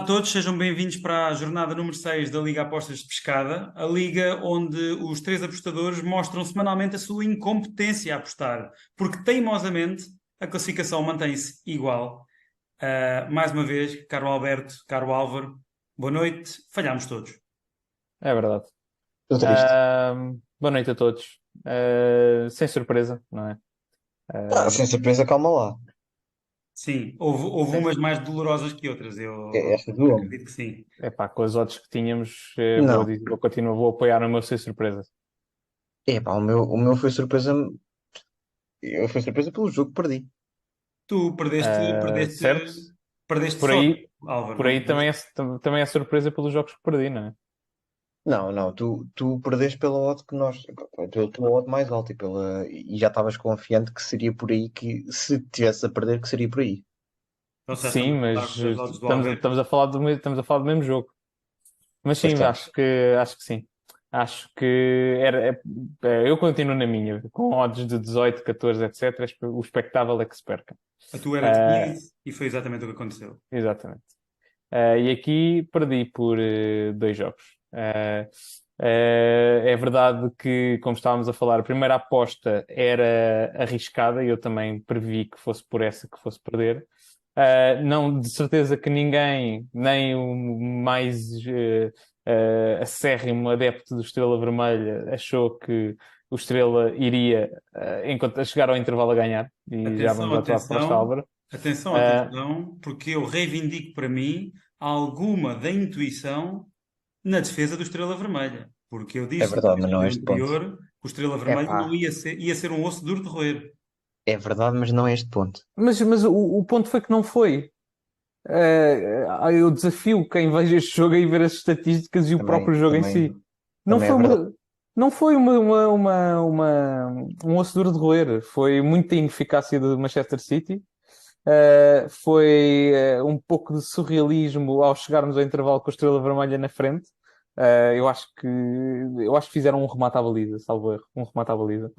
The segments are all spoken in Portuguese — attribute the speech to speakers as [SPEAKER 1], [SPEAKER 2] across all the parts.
[SPEAKER 1] Olá a todos, sejam bem-vindos para a jornada número 6 da Liga Apostas de Pescada, a liga onde os três apostadores mostram semanalmente a sua incompetência a apostar, porque teimosamente a classificação mantém-se igual. Mais uma vez, caro Alberto, caro Álvaro, boa noite, falhámos todos.
[SPEAKER 2] É verdade.
[SPEAKER 3] Estou triste.
[SPEAKER 2] Boa noite a todos. Sem surpresa, não é?
[SPEAKER 3] Sem surpresa, calma lá.
[SPEAKER 1] Sim, houve umas mais dolorosas que outras, eu
[SPEAKER 3] Esta doa-me.
[SPEAKER 1] acredito que sim.
[SPEAKER 2] Epá, com as odds que tínhamos,
[SPEAKER 3] Não.
[SPEAKER 2] vou apoiar o meu sem surpresa.
[SPEAKER 3] Epá, o meu foi surpresa. Foi surpresa pelo jogo que perdi.
[SPEAKER 1] Tu perdeste, perdeste,
[SPEAKER 2] Certo?
[SPEAKER 1] perdeste
[SPEAKER 2] Por
[SPEAKER 1] sorte,
[SPEAKER 2] aí,
[SPEAKER 1] Álvaro,
[SPEAKER 2] por
[SPEAKER 1] não
[SPEAKER 2] aí também
[SPEAKER 1] perdeste?
[SPEAKER 2] também é surpresa pelos jogos que perdi, não é?
[SPEAKER 3] Não, não, tu perdeste pela odd que nós. Pela tua odd mais alta e já estavas confiante que seria por aí que, se tivesse a perder, que seria por aí.
[SPEAKER 1] Então já
[SPEAKER 2] Sim,
[SPEAKER 1] estamos a
[SPEAKER 2] mas
[SPEAKER 1] falar das odds do
[SPEAKER 2] estamos,
[SPEAKER 1] Alberto.
[SPEAKER 2] estamos a falar estamos a falar do mesmo jogo. Mas
[SPEAKER 3] Pois
[SPEAKER 2] sim,
[SPEAKER 3] estamos.
[SPEAKER 2] acho que sim. Acho que eu continuo na minha, com odds de 18, 14, etc. O expectável é que se perca.
[SPEAKER 1] A tua era de
[SPEAKER 2] Ah,
[SPEAKER 1] 15 e foi exatamente o que aconteceu.
[SPEAKER 2] Exatamente. E aqui perdi por dois jogos. É verdade que, como estávamos a falar, a primeira aposta era arriscada e eu também previ que fosse por essa que fosse perder. Não, de certeza que ninguém, nem o mais acérrimo adepto do Estrela Vermelha, achou que o Estrela iria a chegar ao intervalo a ganhar. E já
[SPEAKER 1] Atenção,
[SPEAKER 2] vamos à tua aposta,
[SPEAKER 1] atenção,
[SPEAKER 2] Álvaro.
[SPEAKER 1] atenção,
[SPEAKER 2] Uh,
[SPEAKER 1] atenção, porque eu reivindico para mim alguma da intuição na defesa do Estrela Vermelha. Porque eu
[SPEAKER 3] É
[SPEAKER 1] disse no
[SPEAKER 3] verdade, mas não é
[SPEAKER 1] episódio
[SPEAKER 3] este ponto.
[SPEAKER 1] anterior que o Estrela Vermelha
[SPEAKER 3] Epá,
[SPEAKER 1] não ia ser um osso duro de roer.
[SPEAKER 3] é verdade, mas não é este ponto.
[SPEAKER 2] mas o ponto foi que não foi. Eu desafio quem veja este jogo a ir ver as estatísticas e o próprio
[SPEAKER 3] Também,
[SPEAKER 2] jogo em
[SPEAKER 3] também,
[SPEAKER 2] si. Não
[SPEAKER 3] também é
[SPEAKER 2] foi
[SPEAKER 3] verdade.
[SPEAKER 2] uma, não foi um osso duro de roer. Foi muita ineficácia do Manchester City. Foi um pouco de surrealismo ao chegarmos ao intervalo com a Estrela Vermelha na frente. Eu acho que fizeram um remate à baliza, salvo erro, um remate à baliza.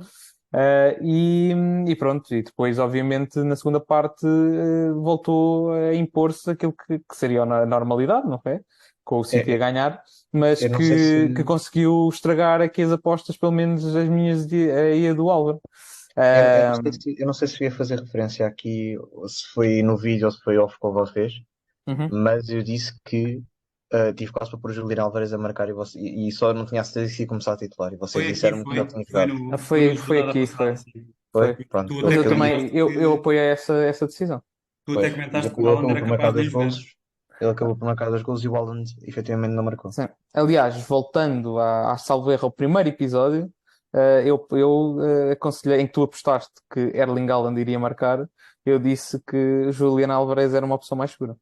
[SPEAKER 2] Uh, e, e pronto, e depois, obviamente, na segunda parte, voltou a impor-se aquilo que seria a normalidade, não é? Com o City a
[SPEAKER 3] É,
[SPEAKER 2] ganhar, mas
[SPEAKER 3] eu não sei se.
[SPEAKER 2] que conseguiu estragar aqui as apostas, pelo menos as minhas e a do Álvaro.
[SPEAKER 3] Eu não sei
[SPEAKER 2] Uh,
[SPEAKER 3] se, eu não sei se ia fazer referência aqui, ou se foi no vídeo ou se foi off com vocês,
[SPEAKER 2] uhum.
[SPEAKER 3] mas eu disse que tive quase para pôr o Juliano Alvarez a marcar e só não tinha a certeza se ia começar a titular. E vocês
[SPEAKER 1] Foi aqui,
[SPEAKER 3] disseram-me que ele
[SPEAKER 1] foi.
[SPEAKER 3] tinha
[SPEAKER 1] Foi
[SPEAKER 3] jogado.
[SPEAKER 1] no
[SPEAKER 2] Foi
[SPEAKER 1] jornada
[SPEAKER 2] aqui,
[SPEAKER 1] passada,
[SPEAKER 2] foi.
[SPEAKER 1] sim.
[SPEAKER 3] Foi?
[SPEAKER 2] Foi.
[SPEAKER 3] Pronto,
[SPEAKER 1] Tu
[SPEAKER 3] ele,
[SPEAKER 2] Mas
[SPEAKER 1] até
[SPEAKER 2] eu
[SPEAKER 3] ele,
[SPEAKER 2] também,
[SPEAKER 1] comentaste
[SPEAKER 2] eu
[SPEAKER 1] que,
[SPEAKER 2] apoiei essa decisão.
[SPEAKER 1] tu até
[SPEAKER 3] pois,
[SPEAKER 1] comentaste que o
[SPEAKER 3] ele
[SPEAKER 1] Haaland
[SPEAKER 3] acabou
[SPEAKER 1] era
[SPEAKER 3] por
[SPEAKER 1] capaz
[SPEAKER 3] marcar
[SPEAKER 1] de nem
[SPEAKER 3] dois
[SPEAKER 1] jogar.
[SPEAKER 3] golos, ele acabou por marcar dois golos e o Haaland efetivamente não marcou.
[SPEAKER 2] Sim. Aliás, voltando à salvo erro ao primeiro episódio, eu aconselhei, em que tu apostaste que Erling Haaland iria marcar, eu disse que Julián Álvarez era uma opção mais segura.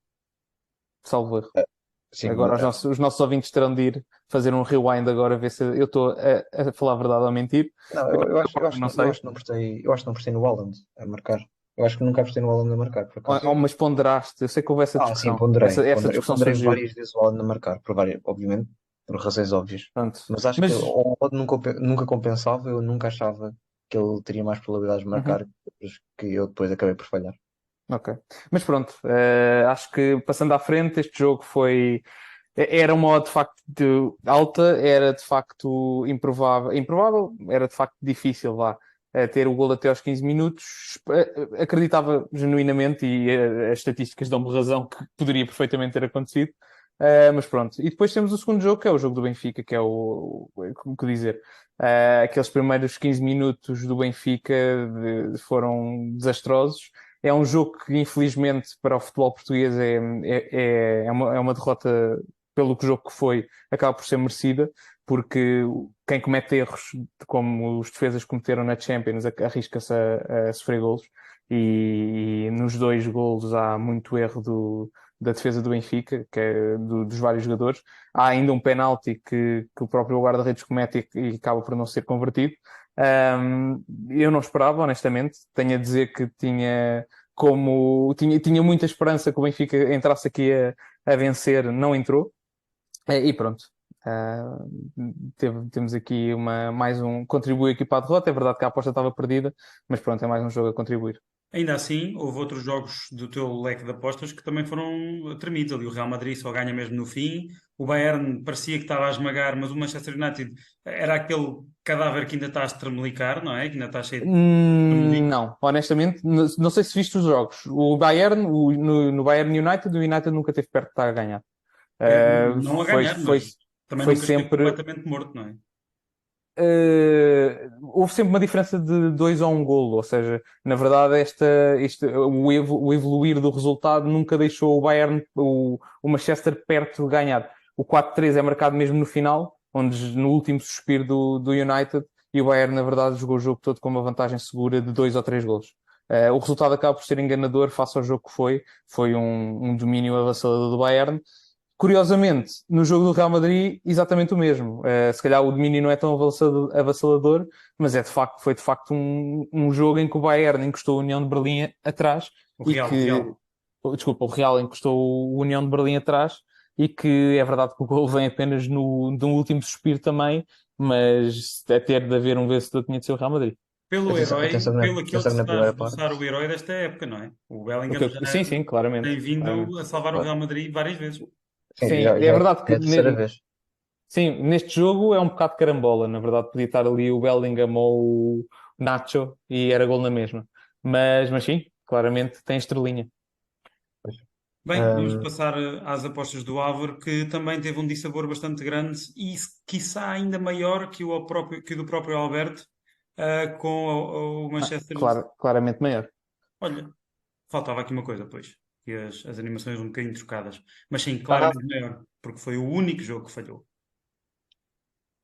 [SPEAKER 2] Salvo erro.
[SPEAKER 3] Sim,
[SPEAKER 2] Agora os nossos ouvintes terão de ir fazer um rewind agora, ver se eu estou a falar a verdade ou a mentir.
[SPEAKER 3] não,
[SPEAKER 2] Eu,
[SPEAKER 3] eu acho, eu
[SPEAKER 2] eu
[SPEAKER 3] acho,
[SPEAKER 2] não
[SPEAKER 3] eu
[SPEAKER 2] sei.
[SPEAKER 3] acho que não apostei, eu acho que não apostei no Haaland a marcar. Eu acho que nunca apostei no Haaland a marcar, por acaso.
[SPEAKER 2] Mas ponderaste, eu sei que houve essa
[SPEAKER 3] Sim,
[SPEAKER 2] discussão.
[SPEAKER 3] ponderei,
[SPEAKER 2] Essa
[SPEAKER 3] ponderei. Eu
[SPEAKER 2] discussão
[SPEAKER 3] ponderei
[SPEAKER 2] surgiu.
[SPEAKER 3] várias vezes o Haaland a marcar, obviamente, por razões óbvias.
[SPEAKER 2] Pronto.
[SPEAKER 3] Mas acho que
[SPEAKER 2] Mas,
[SPEAKER 3] o Haaland nunca compensava, eu nunca achava que ele teria mais probabilidades de
[SPEAKER 2] uhum.
[SPEAKER 3] marcar que eu depois acabei por falhar.
[SPEAKER 2] Ok. Mas pronto, acho que passando à frente, este jogo era uma odd de facto alta, era de facto improvável, improvável, era de facto difícil lá ter o gol até aos 15 minutos. Acreditava genuinamente e as estatísticas dão-me razão que poderia perfeitamente ter acontecido. Mas pronto. E depois temos o segundo jogo, que é o jogo do Benfica, que é como que dizer, aqueles primeiros 15 minutos do Benfica foram desastrosos. É um jogo que, infelizmente, para o futebol português é uma derrota pelo que o jogo que foi, acaba por ser merecida, porque quem comete erros como os defesas cometeram na Champions arrisca-se a sofrer golos. E nos dois golos há muito erro da defesa do Benfica, que é dos vários jogadores. Há ainda um penalti que o próprio guarda-redes comete e acaba por não ser convertido. Eu não esperava, honestamente. Tenho a dizer que tinha muita esperança que o Benfica entrasse aqui a vencer, não entrou. E pronto. Ah, temos aqui mais um contribui aqui para a derrota. É verdade que a aposta estava perdida, mas pronto, é mais um jogo a contribuir.
[SPEAKER 1] Ainda assim, houve outros jogos do teu leque de apostas que também foram tremidos. Ali o Real Madrid só ganha mesmo no fim. O Bayern parecia que estava a esmagar, mas o Manchester United era aquele cadáver que ainda está a estremelicar, não é? Que ainda está cheio de tremelicos.
[SPEAKER 2] Não, honestamente, não sei se viste os jogos. O Bayern, no Bayern United, o United nunca esteve perto de estar a ganhar.
[SPEAKER 1] Não a
[SPEAKER 2] Foi,
[SPEAKER 1] ganhar,
[SPEAKER 2] foi,
[SPEAKER 1] mas também
[SPEAKER 2] foi
[SPEAKER 1] nunca esteve
[SPEAKER 2] sempre.
[SPEAKER 1] completamente morto, não é?
[SPEAKER 2] Houve sempre uma diferença de 2 a 1 golo, ou seja, na verdade, o evoluir do resultado nunca deixou o Bayern, o Manchester perto de ganhar. O 4-3 é marcado mesmo no final, onde no último suspiro do United, e o Bayern, na verdade, jogou o jogo todo com uma vantagem segura de 2 ou 3 golos. O resultado acaba por ser enganador face ao jogo que foi um domínio avassalador do Bayern. Curiosamente, no jogo do Real Madrid, exatamente o mesmo. Se calhar o domínio não é tão avassalador, mas foi de facto um jogo em que o Bayern encostou a União de Berlim atrás
[SPEAKER 1] O
[SPEAKER 2] e
[SPEAKER 1] Real, o
[SPEAKER 2] que,
[SPEAKER 1] Real.
[SPEAKER 2] desculpa, o Real encostou o União de Berlim atrás e que é verdade que o gol vem apenas de um último suspiro também, mas a ter de haver um vencedor tinha de ser o Real Madrid.
[SPEAKER 1] Pelo
[SPEAKER 3] Atenção,
[SPEAKER 1] herói,
[SPEAKER 3] atenção,
[SPEAKER 1] pelo aquele
[SPEAKER 3] atenção
[SPEAKER 1] que
[SPEAKER 3] que
[SPEAKER 1] se
[SPEAKER 3] na
[SPEAKER 1] está a
[SPEAKER 3] primeira parte.
[SPEAKER 1] esboçar o herói desta época, não é? O Bellingham já
[SPEAKER 2] Sim, sim, claramente.
[SPEAKER 1] tem vindo
[SPEAKER 2] Claramente.
[SPEAKER 1] a salvar o Real Madrid várias vezes.
[SPEAKER 3] Sim,
[SPEAKER 2] Sim, é
[SPEAKER 3] já
[SPEAKER 2] verdade
[SPEAKER 3] é
[SPEAKER 2] que
[SPEAKER 3] a terceira vez.
[SPEAKER 2] sim, neste jogo é um bocado de carambola. Na verdade, podia estar ali o Bellingham ou o Nacho e era gol na mesma. Mas sim, claramente tem estrelinha.
[SPEAKER 3] Pois.
[SPEAKER 1] Bem, vamos
[SPEAKER 3] Ahm,
[SPEAKER 1] passar às apostas do Álvaro, que também teve um dissabor bastante grande e, quiçá, ainda maior que o do próprio Alberto, com o Manchester.
[SPEAKER 2] Claramente maior.
[SPEAKER 1] Olha, faltava aqui uma coisa, pois, que as animações um bocadinho trocadas. Mas sim,
[SPEAKER 3] ah,
[SPEAKER 1] claramente maior, porque foi o único jogo que falhou.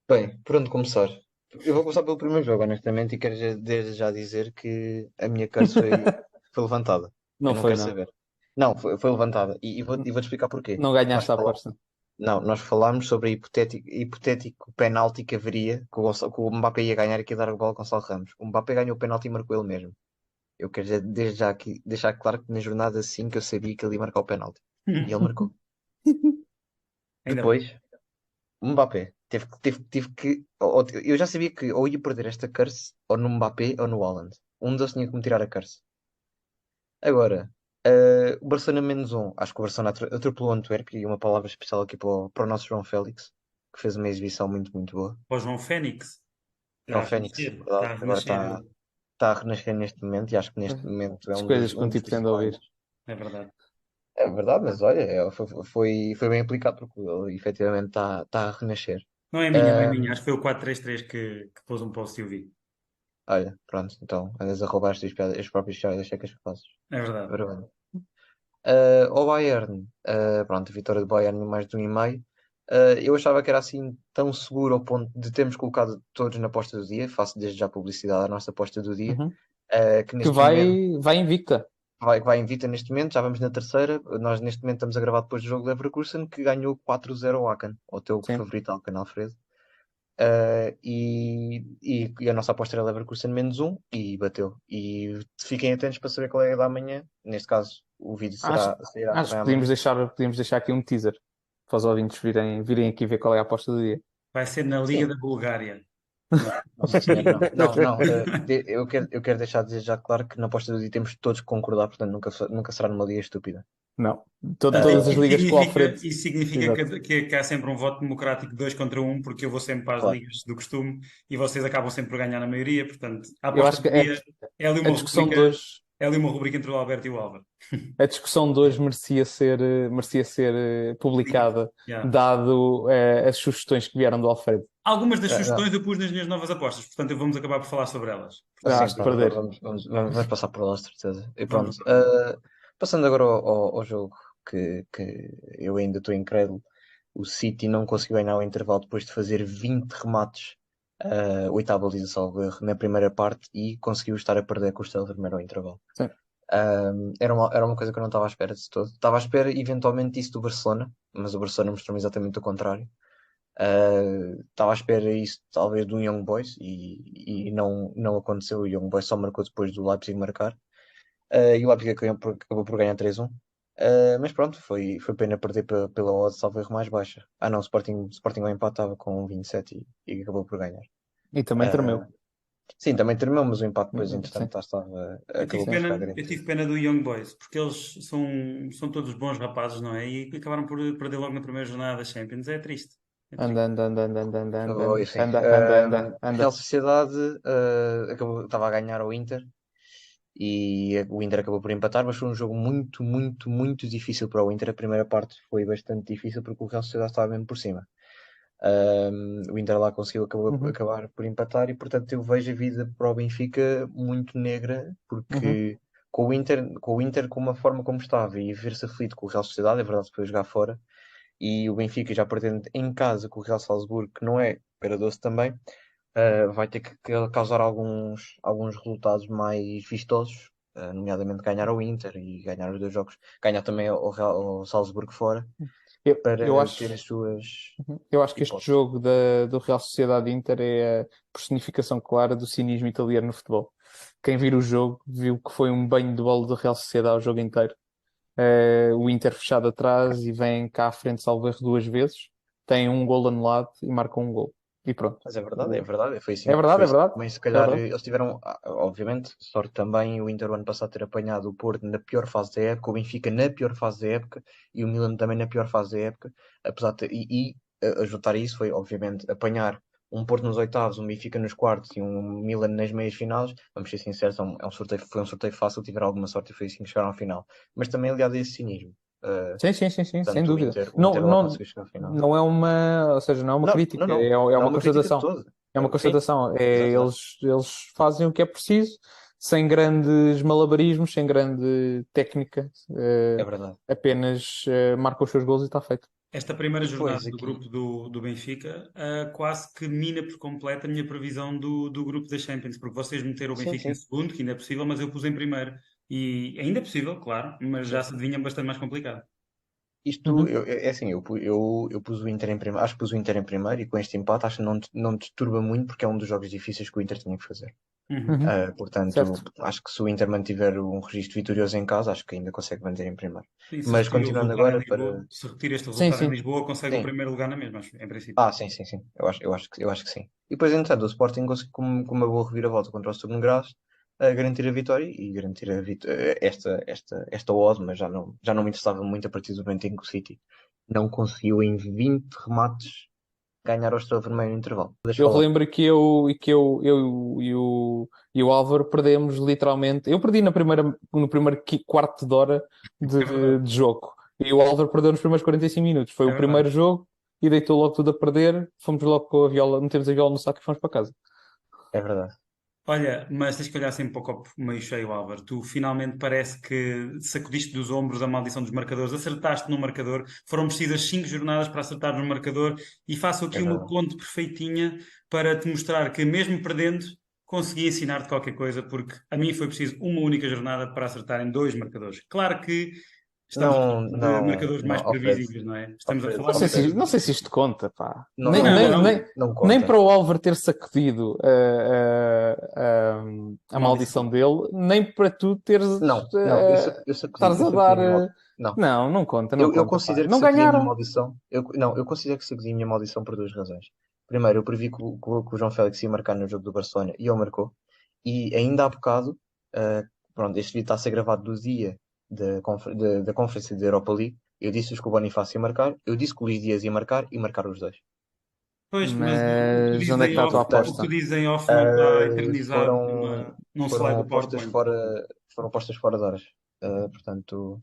[SPEAKER 3] bem, por onde começar? Eu vou começar pelo primeiro jogo, honestamente, e quero desde já dizer que a minha curse foi levantada. Eu
[SPEAKER 2] Não
[SPEAKER 3] não
[SPEAKER 2] foi,
[SPEAKER 3] quero
[SPEAKER 2] não.
[SPEAKER 3] saber. Não, foi levantada. E vou-te explicar porquê.
[SPEAKER 2] Não
[SPEAKER 3] Nós
[SPEAKER 2] ganhaste a
[SPEAKER 3] falamos,
[SPEAKER 2] aposta.
[SPEAKER 3] não, nós falámos sobre a hipotético penalti que haveria, que o Mbappé ia ganhar e que ia dar a bola ao Gonçalo Ramos. O Mbappé ganhou o penalti e marcou ele mesmo. Eu quero desde já aqui, deixar claro que na jornada 5 eu sabia que ele ia marcar o penalti. E ele marcou.
[SPEAKER 1] Ainda bem.
[SPEAKER 3] Depois, o Mbappé teve que. Eu já sabia que ou ia perder esta curse ou no Mbappé ou no Haaland. Um deles tinha que me tirar a curse. Agora, o Barcelona -1. Acho que o Barcelona atropelou o Antuérpia e uma palavra especial aqui para o nosso João Félix, que fez uma exibição muito, muito boa.
[SPEAKER 1] Para o João Fênix, está
[SPEAKER 3] João
[SPEAKER 1] a
[SPEAKER 3] Félix,
[SPEAKER 1] renascer,
[SPEAKER 3] verdade,
[SPEAKER 1] está a
[SPEAKER 3] agora
[SPEAKER 1] renascer ele.
[SPEAKER 3] está a renascer neste momento e acho que neste momento é
[SPEAKER 2] As
[SPEAKER 3] um
[SPEAKER 2] coisas que
[SPEAKER 3] um
[SPEAKER 2] um
[SPEAKER 3] dos
[SPEAKER 2] tipo tende a
[SPEAKER 3] principais.
[SPEAKER 2] ouvir.
[SPEAKER 1] É verdade.
[SPEAKER 3] É verdade, mas olha, foi bem aplicado porque ele efetivamente está a renascer.
[SPEAKER 1] Não é minha, não é minha.
[SPEAKER 3] Ahm,
[SPEAKER 1] Acho que foi o 4-3-3 que pôs um post e eu vi.
[SPEAKER 3] olha, pronto, então andas a roubar as próprias piadas secas que fazes.
[SPEAKER 1] É verdade.
[SPEAKER 3] Ora bem. Ao Bayern, pronto, a vitória do Bayern em mais de 1,5. Eu achava que era assim tão seguro ao ponto de termos colocado todos na aposta do dia, faço desde já publicidade à nossa aposta do dia,
[SPEAKER 2] Uhum.
[SPEAKER 3] que
[SPEAKER 2] Que
[SPEAKER 3] neste momento
[SPEAKER 2] vai invicta.
[SPEAKER 3] vai invicta neste momento, já vamos na terceira. Nós neste momento estamos a gravar depois do jogo de Leverkusen, que ganhou 4-0 ao Aken, ao teu
[SPEAKER 2] Sim.
[SPEAKER 3] favorito Alken Alfredo. E a nossa aposta era Leverkusen -1 e bateu. E fiquem atentos para saber qual é a da amanhã. Neste caso, o vídeo
[SPEAKER 2] Acho,
[SPEAKER 3] sairá
[SPEAKER 2] acho
[SPEAKER 3] também
[SPEAKER 2] que
[SPEAKER 3] amanhã.
[SPEAKER 2] podíamos deixar aqui um teaser para os ouvintes virem aqui ver qual é a aposta do dia.
[SPEAKER 1] Vai ser na Liga
[SPEAKER 3] Sim,
[SPEAKER 1] da Bulgária. Não.
[SPEAKER 3] nossa senhora, não. Não, não. Eu quero deixar de dizer já claro que na aposta do dia temos todos que concordar, portanto nunca será numa liga estúpida.
[SPEAKER 2] Não.
[SPEAKER 3] Ah,
[SPEAKER 2] Todas as ligas com o Alfredo.
[SPEAKER 1] Isso significa
[SPEAKER 2] Exato.
[SPEAKER 1] que há sempre um voto democrático 2 contra 1, porque eu vou sempre para as
[SPEAKER 3] claro.
[SPEAKER 1] ligas do costume e vocês acabam sempre por ganhar na maioria. Portanto, a
[SPEAKER 2] Eu
[SPEAKER 1] aposta
[SPEAKER 2] acho que
[SPEAKER 1] do dia é ali
[SPEAKER 2] a
[SPEAKER 1] uma
[SPEAKER 2] discussão de
[SPEAKER 1] rubrica,
[SPEAKER 2] hoje,
[SPEAKER 1] é ali uma rubrica entre o Alberto e o Álvaro.
[SPEAKER 2] a discussão de hoje merecia ser publicada,
[SPEAKER 1] Yeah.
[SPEAKER 2] dado as sugestões que vieram do Alfredo.
[SPEAKER 1] Algumas das
[SPEAKER 3] Não.
[SPEAKER 1] sugestões eu pus nas minhas novas apostas, portanto, vamos acabar por falar sobre elas. Portanto,
[SPEAKER 3] Sim,
[SPEAKER 2] Hás de
[SPEAKER 3] pronto,
[SPEAKER 2] perder.
[SPEAKER 3] vamos passar por lá, de certeza. E
[SPEAKER 1] vamos
[SPEAKER 3] pronto.
[SPEAKER 1] lá.
[SPEAKER 3] Passando agora ao jogo que eu ainda estou incrédulo. O City não conseguiu ganhar o intervalo depois de fazer 20 remates, 8ª baliza, salvo erro, na primeira parte e conseguiu estar a perder com o Estrela Vermelho ao intervalo.
[SPEAKER 2] Sim.
[SPEAKER 3] Era uma coisa que eu não estava à espera de todo. Estava à espera, eventualmente, isso do Barcelona, mas o Barcelona mostrou-me exatamente o contrário. Estava à espera isso, talvez, do Young Boys e não aconteceu. O Young Boys só marcou depois do Leipzig marcar. E o Leipzig acabou por ganhar 3-1. Mas pronto, foi pena perder pela odd, salvo erro, mais baixa. Não, o Sporting ao empate estava com 27 e acabou por ganhar.
[SPEAKER 2] E também
[SPEAKER 3] Uh,
[SPEAKER 2] tremeu.
[SPEAKER 3] Sim, também terminou, mas o empate depois,
[SPEAKER 2] Sim.
[SPEAKER 3] entretanto, lá estava,
[SPEAKER 1] Eu tive
[SPEAKER 3] acabou por ficar
[SPEAKER 1] pena, eu
[SPEAKER 3] garantido.
[SPEAKER 1] tive pena do Young Boys, porque eles são todos bons rapazes, não é? E acabaram por perder logo na primeira jornada da Champions. É triste. É triste.
[SPEAKER 2] Anda, anda, anda, anda, anda, anda, anda,
[SPEAKER 3] Oh, enfim,
[SPEAKER 2] anda, anda, anda,
[SPEAKER 3] Real
[SPEAKER 2] anda.
[SPEAKER 3] Sociedade estava a ganhar ao Inter e o Inter acabou por empatar, mas foi um jogo muito, muito, muito difícil para o Inter. A primeira parte foi bastante difícil porque o Real Sociedade estava mesmo por cima. O Inter lá conseguiu
[SPEAKER 2] Uhum,
[SPEAKER 3] acabar por empatar e, portanto, eu vejo a vida para o Benfica muito negra,
[SPEAKER 2] uhum.
[SPEAKER 3] porque com o Inter, com uma forma como estava e ver-se aflito com o Real Sociedade, é verdade que foi jogar fora, e o Benfica já perdendo em casa com o Real Salzburgo, que não é para doce também, vai ter que causar alguns resultados mais vistosos, nomeadamente ganhar ao Inter e ganhar os dois jogos, ganhar também ao Salzburgo fora,
[SPEAKER 2] Eu
[SPEAKER 3] para ter
[SPEAKER 2] acho.
[SPEAKER 3] as suas
[SPEAKER 2] Eu acho que este
[SPEAKER 3] hipóteses.
[SPEAKER 2] jogo do Real Sociedade Inter é a personificação clara do cinismo italiano no futebol. Quem vir o jogo viu que foi um banho de bola do Real Sociedade o jogo inteiro. O Inter fechado atrás e vem cá à frente, salvo erro, duas vezes. Tem um gol anulado e marca um gol. E pronto.
[SPEAKER 3] Mas é verdade,
[SPEAKER 2] É verdade,
[SPEAKER 3] foi
[SPEAKER 2] é
[SPEAKER 3] assim
[SPEAKER 2] verdade.
[SPEAKER 3] também, se
[SPEAKER 2] É
[SPEAKER 3] calhar
[SPEAKER 2] verdade.
[SPEAKER 3] eles tiveram, obviamente, sorte também o Inter o ano passado ter apanhado o Porto na pior fase da época, o Benfica na pior fase da época e o Milan também na pior fase da época, apesar de, a juntar isso foi, obviamente, apanhar um Porto nos oitavos, um Benfica nos quartos e um Milan nas meias finais, vamos ser sinceros, foi um sorteio fácil, tiveram alguma sorte e foi assim que chegaram ao final. Mas também aliado a esse cinismo.
[SPEAKER 2] Sim, sim, sim, sim, sem
[SPEAKER 3] Portanto, o
[SPEAKER 2] dúvida.
[SPEAKER 3] Inter, o
[SPEAKER 2] Não,
[SPEAKER 3] Inter lá
[SPEAKER 2] não,
[SPEAKER 3] conseguiu chegar ao final.
[SPEAKER 2] não é uma, ou seja, não é uma
[SPEAKER 3] Não, não,
[SPEAKER 2] crítica,
[SPEAKER 3] não.
[SPEAKER 2] é
[SPEAKER 3] Não é
[SPEAKER 2] uma
[SPEAKER 3] uma crítica de
[SPEAKER 2] constatação.
[SPEAKER 3] todo.
[SPEAKER 2] É uma
[SPEAKER 3] Sim,
[SPEAKER 2] constatação.
[SPEAKER 3] exato.
[SPEAKER 2] Eles fazem o que é preciso, sem grandes malabarismos, sem grande técnica,
[SPEAKER 3] É verdade.
[SPEAKER 2] apenas marcam os seus gols e está feito.
[SPEAKER 1] Esta primeira jornada
[SPEAKER 3] Depois
[SPEAKER 1] do
[SPEAKER 3] aqui,
[SPEAKER 1] grupo do Benfica quase que mina por completo a minha previsão do grupo da Champions, porque vocês meteram o
[SPEAKER 3] sim,
[SPEAKER 1] Benfica em
[SPEAKER 3] sim,
[SPEAKER 1] segundo, que ainda é possível, mas eu pus em primeiro. E ainda é possível, claro, mas já
[SPEAKER 3] sim.
[SPEAKER 1] se adivinha bastante mais complicado.
[SPEAKER 2] Uhum,
[SPEAKER 3] É assim, eu pus o Inter em primeiro, acho que pus o Inter em primeiro e com este empate acho que não disturba muito porque é um dos jogos difíceis que o Inter tinha que fazer.
[SPEAKER 1] Uhum.
[SPEAKER 2] uhum,
[SPEAKER 3] Portanto,
[SPEAKER 2] certo.
[SPEAKER 3] acho que se o Inter mantiver um registro vitorioso em casa, acho que ainda consegue manter em primeiro.
[SPEAKER 1] E se
[SPEAKER 3] Mas
[SPEAKER 1] retira o
[SPEAKER 3] continuando
[SPEAKER 1] resultado em
[SPEAKER 3] agora para.
[SPEAKER 1] Lisboa, se retira este
[SPEAKER 2] Sim,
[SPEAKER 1] resultado em
[SPEAKER 2] sim.
[SPEAKER 1] Lisboa, consegue o
[SPEAKER 3] Sim.
[SPEAKER 1] primeiro lugar na mesma, em princípio.
[SPEAKER 3] Sim, sim, sim. Eu acho que sim. E depois, entretanto, o Sporting conseguiu com uma boa reviravolta contra o Sturm Graz garantir a vitória e garantir esta odd, mas já não me interessava muito a partir do momento em que o City não conseguiu em 20 remates ganhar ao Estrela Vermelho no intervalo. Deixa
[SPEAKER 2] Eu
[SPEAKER 3] falar.
[SPEAKER 2] relembro que eu e o Álvaro perdemos literalmente. Eu perdi no primeiro quarto de hora
[SPEAKER 1] É verdade,
[SPEAKER 2] de jogo. E o Álvaro perdeu nos primeiros 45 minutos. Foi
[SPEAKER 1] é
[SPEAKER 2] o
[SPEAKER 1] verdade.
[SPEAKER 2] primeiro jogo e deitou logo tudo a perder. Fomos logo com a viola, metemos a viola no saco e fomos para casa.
[SPEAKER 3] É verdade.
[SPEAKER 1] Olha, mas tens que olhar sempre para o copo meio cheio, Álvaro. Tu finalmente parece que sacudiste dos ombros a maldição dos marcadores, acertaste no marcador, foram precisas 5 jornadas para acertar no marcador e faço
[SPEAKER 3] É
[SPEAKER 1] aqui uma
[SPEAKER 3] verdade.
[SPEAKER 1] ponte perfeitinha para te mostrar que mesmo perdendo, consegui ensinar-te qualquer coisa, porque a mim foi preciso uma única jornada para acertar em 2 marcadores. Claro que estamos a
[SPEAKER 3] Não,
[SPEAKER 1] falar de
[SPEAKER 3] não,
[SPEAKER 1] marcadores
[SPEAKER 3] não,
[SPEAKER 1] mais
[SPEAKER 3] Alfredo.
[SPEAKER 1] previsíveis, não é? Estamos a
[SPEAKER 3] Alfredo,
[SPEAKER 1] falar de marcadores.
[SPEAKER 2] Não sei se isto conta, pá.
[SPEAKER 3] Não,
[SPEAKER 2] Nem,
[SPEAKER 3] não
[SPEAKER 2] nem,
[SPEAKER 3] conta.
[SPEAKER 2] nem,
[SPEAKER 1] Não,
[SPEAKER 3] Não
[SPEAKER 2] nem
[SPEAKER 3] conta.
[SPEAKER 2] para o Álvaro ter sacudido a
[SPEAKER 1] maldição.
[SPEAKER 2] maldição dele, nem para tu teres,
[SPEAKER 3] Não, não,
[SPEAKER 2] estares
[SPEAKER 3] eu
[SPEAKER 2] a
[SPEAKER 3] sacudi a
[SPEAKER 2] dar.
[SPEAKER 3] minha maldição. Não.
[SPEAKER 2] Não, não conta, não
[SPEAKER 3] Eu
[SPEAKER 2] conta, pá.
[SPEAKER 3] considero que
[SPEAKER 2] Não
[SPEAKER 3] sacudi a minha
[SPEAKER 2] ganharam.
[SPEAKER 3] maldição. Não, eu considero que sacudi a minha maldição por duas razões. Primeiro, eu previ que o João Félix ia marcar no jogo do Barcelona e ele marcou. E ainda há bocado, eh, pronto, este vídeo está a ser gravado do dia da conferência da Europa League. Eu disse-vos que o Bonifácio ia marcar, eu disse que o Luís Dias ia marcar e marcaram os dois.
[SPEAKER 1] Pois, mas o que tu
[SPEAKER 2] Mas
[SPEAKER 1] dizes
[SPEAKER 2] onde é que
[SPEAKER 1] em
[SPEAKER 2] está a tua
[SPEAKER 1] off, o que tu
[SPEAKER 2] aposta?
[SPEAKER 3] Portanto,
[SPEAKER 1] dizes em off não está eternizado
[SPEAKER 3] foram,
[SPEAKER 1] num slide
[SPEAKER 3] foram
[SPEAKER 1] do
[SPEAKER 3] postas
[SPEAKER 1] PowerPoint.
[SPEAKER 3] fora, foram postas fora de horas. Portanto,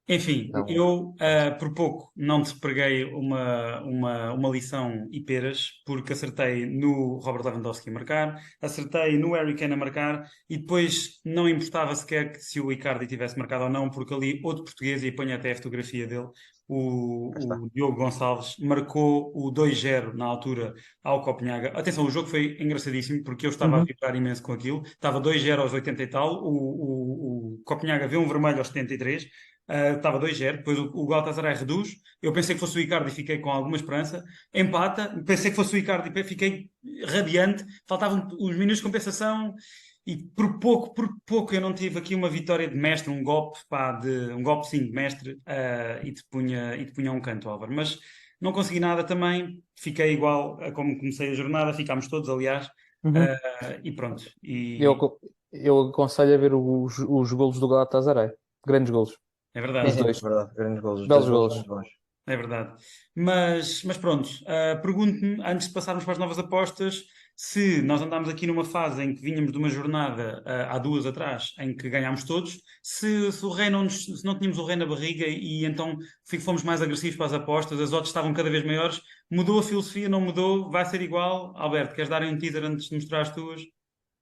[SPEAKER 1] Enfim,
[SPEAKER 3] não.
[SPEAKER 1] eu
[SPEAKER 3] Pronto.
[SPEAKER 1] por pouco não te preguei uma lição e peras, porque acertei no Robert Lewandowski a marcar, acertei no Harry Kane a marcar e depois não importava sequer que se o Icardi tivesse marcado ou não, porque ali outro português, e ponho até a fotografia dele,
[SPEAKER 3] Cá está.
[SPEAKER 1] o Diogo Gonçalves, marcou o 2-0 na altura ao Copenhaga. Atenção, o jogo foi engraçadíssimo porque eu estava a
[SPEAKER 2] Uhum.
[SPEAKER 1] vibrar imenso com aquilo, estava 2-0 aos 80 e tal, o Copenhaga viu um vermelho aos 73. Estava 2-0, depois o Galatasaray reduz. Eu pensei que fosse o Icardi e fiquei com alguma esperança. Empata, pensei que fosse o Icardi e fiquei radiante. Faltavam os minutos de compensação e por pouco eu não tive aqui uma vitória de mestre, um golpe, pá, um golpe sim de mestre e te punha a um canto, Álvaro. Mas não consegui nada também. Fiquei igual a como comecei a jornada, ficámos todos, aliás.
[SPEAKER 2] Uhum.
[SPEAKER 1] E pronto.
[SPEAKER 2] Eu,
[SPEAKER 1] E
[SPEAKER 2] aco- eu aconselho a ver os golos do Galatasaray. Grandes golos.
[SPEAKER 1] é
[SPEAKER 3] Sim,
[SPEAKER 2] Os
[SPEAKER 1] verdade.
[SPEAKER 3] sim,
[SPEAKER 2] dois.
[SPEAKER 3] verdade. Grandes golos. Os dois
[SPEAKER 2] Belos
[SPEAKER 3] golos muito
[SPEAKER 2] golos.
[SPEAKER 3] bons.
[SPEAKER 1] É verdade. Mas pronto, pergunto-me, antes de passarmos para as novas apostas, se nós andámos aqui numa fase em que vínhamos de uma jornada, há duas atrás, em que ganhámos todos, se o rei não se não tínhamos o rei na barriga e então fomos mais agressivos para as apostas, as odds estavam cada vez maiores, mudou a filosofia, não mudou, vai ser igual? Alberto, queres dar um teaser antes de mostrar as tuas?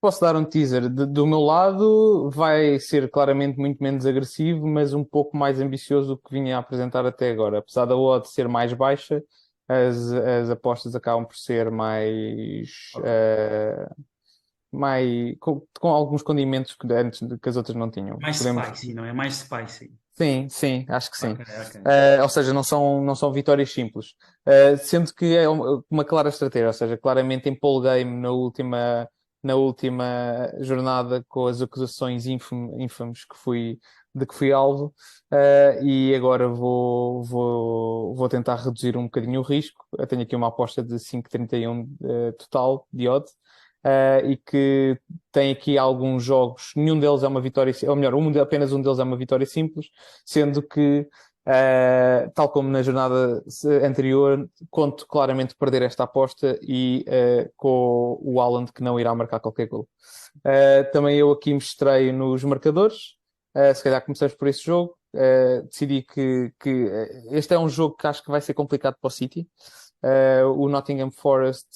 [SPEAKER 2] Posso dar um teaser? Do meu lado, vai ser claramente muito menos agressivo, mas um pouco mais ambicioso do que vinha a apresentar até agora. Apesar da odd ser mais baixa, as apostas acabam por ser
[SPEAKER 3] Ok.
[SPEAKER 2] com alguns condimentos que antes que as outras não tinham.
[SPEAKER 1] Mais
[SPEAKER 2] Podemos.
[SPEAKER 1] spicy, não é? Mais spicy.
[SPEAKER 2] Sim, sim, acho que sim.
[SPEAKER 1] Ok, ok.
[SPEAKER 2] Ou seja, não são vitórias simples. Sendo que é uma clara estratégia, ou seja, claramente empolguei-me na última jornada com as acusações infames de que fui alvo, e agora vou tentar reduzir um bocadinho o risco. Eu tenho aqui uma aposta de 5,31 total de odd. E que tem aqui alguns jogos, nenhum deles é uma vitória, ou melhor, apenas um deles é uma vitória simples, sendo que, tal como na jornada anterior, conto claramente perder esta aposta e com o Haaland que não irá marcar qualquer gol. Também eu aqui me estreio nos marcadores. Se calhar começamos por esse jogo. Decidi que este é um jogo que acho que vai ser complicado para o City. O Nottingham Forest,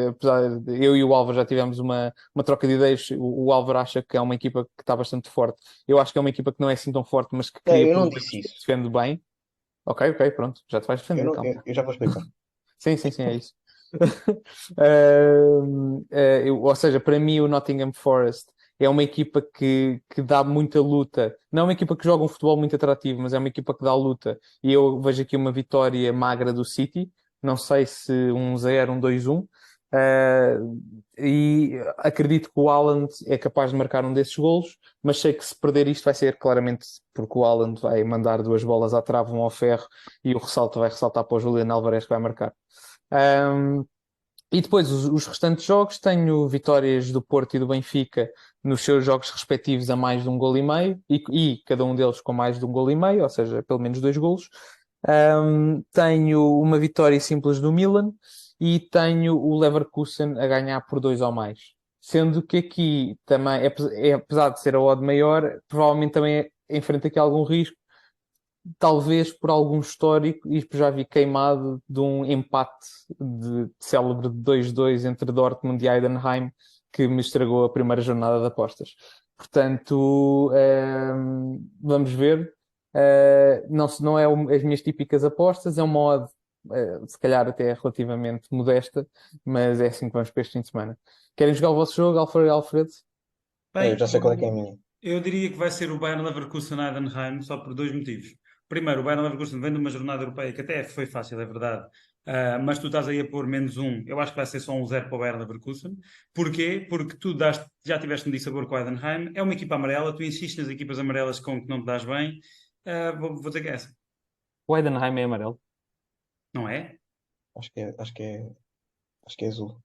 [SPEAKER 2] apesar de eu e o Álvaro já tivemos uma troca de ideias, o Álvaro acha que é uma equipa que está bastante forte. Eu acho que é uma equipa que não é assim tão forte, mas que
[SPEAKER 3] Não,
[SPEAKER 2] cria
[SPEAKER 3] eu não
[SPEAKER 2] problemas
[SPEAKER 3] disse
[SPEAKER 2] e
[SPEAKER 3] isso.
[SPEAKER 2] defende bem. Ok, ok, pronto, já te vais
[SPEAKER 3] Eu,
[SPEAKER 2] defender,
[SPEAKER 3] não,
[SPEAKER 2] calma.
[SPEAKER 3] eu já vou explicar.
[SPEAKER 2] Sim, sim, sim, é isso. Ou seja, para mim o Nottingham Forest é uma equipa que dá muita luta. Não é uma equipa que joga um futebol muito atrativo, mas é uma equipa que dá luta. E eu vejo aqui uma vitória magra do City. Não sei se 1-0, 2-1. E acredito que o Haaland é capaz de marcar um desses golos, mas sei que se perder isto vai ser claramente porque o Haaland vai mandar duas bolas à trave, um ao ferro, e o ressalto vai ressaltar para o Julián Alvarez que vai marcar. Um, e depois, os restantes jogos, tenho vitórias do Porto e do Benfica nos seus jogos respectivos a mais de um golo e meio, e cada um deles com mais de um golo e meio, ou seja, pelo menos dois golos. Tenho uma vitória simples do Milan e tenho o Leverkusen a ganhar por dois ou mais. Sendo que aqui também, apesar de ser a odd maior, provavelmente também enfrenta aqui algum risco, talvez por algum histórico, e já vi queimado de um empate de célebre de 2-2 entre Dortmund e Heidenheim, que me estragou a primeira jornada de apostas. Portanto, vamos ver. Não é as minhas típicas apostas, é uma odd, se calhar até relativamente modesta, mas é assim que vamos para este fim de semana. Querem jogar o vosso jogo, Alfredo e Alfredo?
[SPEAKER 3] Eu
[SPEAKER 1] Bem,
[SPEAKER 3] já sei qual é que é a minha.
[SPEAKER 1] eu diria que vai ser o Bayern Leverkusen-Heidenheim, só por dois motivos. Primeiro, o Bayern Leverkusen vem de uma jornada europeia que até foi fácil, é verdade, mas tu estás aí a pôr menos um. Eu acho que vai ser só um zero para o Bayern Leverkusen. Porquê? Porque tu já tiveste um dissabor com o Heidenheim, é uma equipa amarela, tu insistes nas equipas amarelas com que não te dás bem. Vou dizer que é essa,
[SPEAKER 2] O Heidenheim é amarelo.
[SPEAKER 1] não é?
[SPEAKER 3] Acho que é, acho que é, acho que é azul.